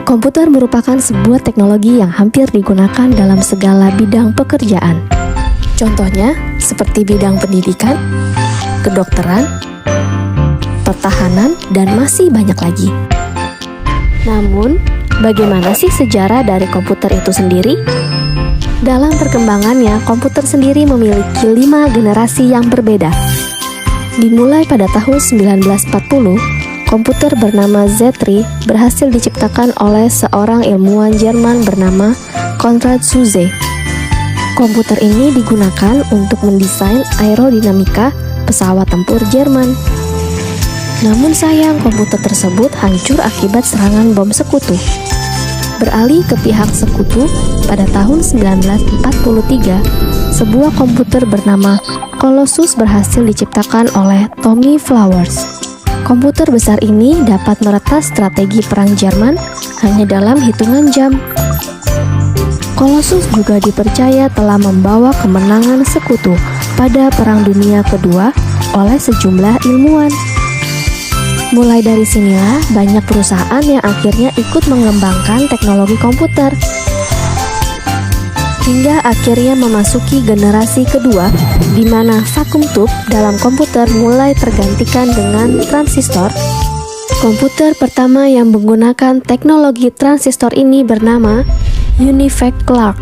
Komputer merupakan sebuah teknologi yang hampir digunakan dalam segala bidang pekerjaan. Contohnya, seperti bidang pendidikan, kedokteran, pertahanan, dan masih banyak lagi. Namun, bagaimana sih sejarah dari komputer itu sendiri? Dalam perkembangannya, komputer sendiri memiliki 5 generasi yang berbeda. Dimulai pada tahun 1940, komputer bernama Z3 berhasil diciptakan oleh seorang ilmuwan Jerman bernama Konrad Zuse. Komputer ini digunakan untuk mendesain aerodinamika pesawat tempur Jerman. Namun sayang, komputer tersebut hancur akibat serangan bom sekutu. Beralih ke pihak sekutu, pada tahun 1943, sebuah komputer bernama Colossus berhasil diciptakan oleh Tommy Flowers. Komputer besar ini dapat meretas strategi perang Jerman hanya dalam hitungan jam. Colossus juga dipercaya telah membawa kemenangan sekutu pada Perang Dunia Kedua oleh sejumlah ilmuwan. Mulai dari sinilah banyak perusahaan yang akhirnya ikut mengembangkan teknologi komputer. Hingga akhirnya memasuki generasi kedua, di mana vacuum tube dalam komputer mulai tergantikan dengan transistor. Komputer pertama yang menggunakan teknologi transistor ini bernama Univac Clark,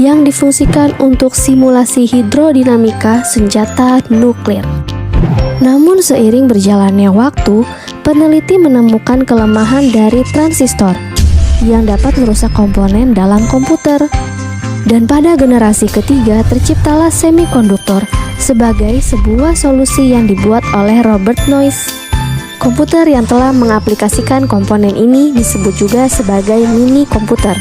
yang difungsikan untuk simulasi hidrodinamika senjata nuklir. Namun seiring berjalannya waktu, peneliti menemukan kelemahan dari transistor yang dapat merusak komponen dalam komputer. Dan pada generasi ketiga terciptalah semikonduktor sebagai sebuah solusi yang dibuat oleh Robert Noyce. Komputer yang telah mengaplikasikan komponen ini disebut juga sebagai mini komputer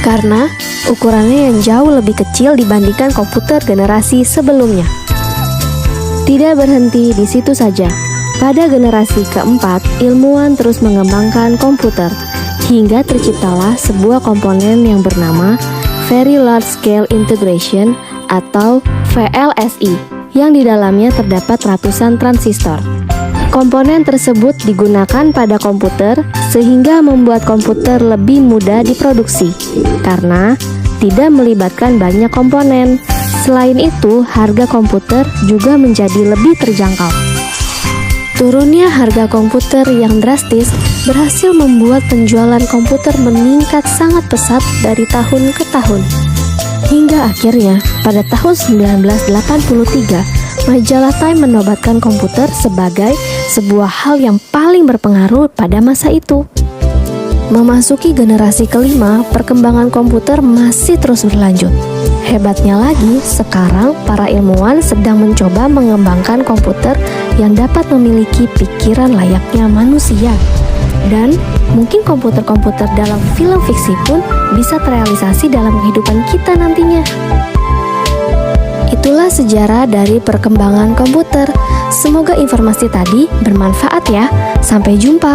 karena ukurannya yang jauh lebih kecil dibandingkan komputer generasi sebelumnya. Tidak berhenti di situ saja. Pada generasi keempat, ilmuwan terus mengembangkan komputer hingga terciptalah sebuah komponen yang bernama Very Large Scale Integration atau VLSI, yang di dalamnya terdapat ratusan transistor. Komponen tersebut digunakan pada komputer sehingga membuat komputer lebih mudah diproduksi karena tidak melibatkan banyak komponen. Selain itu, harga komputer juga menjadi lebih terjangkau. Turunnya harga komputer yang drastis berhasil membuat penjualan komputer meningkat sangat pesat dari tahun ke tahun. Hingga akhirnya pada tahun 1983, majalah Time menobatkan komputer sebagai sebuah hal yang paling berpengaruh pada masa itu. Memasuki generasi kelima, perkembangan komputer masih terus berlanjut. Hebatnya lagi, sekarang para ilmuwan sedang mencoba mengembangkan komputer yang dapat memiliki pikiran layaknya manusia. Dan mungkin komputer-komputer dalam film fiksi pun bisa terrealisasi dalam kehidupan kita nantinya. Itulah sejarah dari perkembangan komputer. Semoga informasi tadi bermanfaat ya. Sampai jumpa.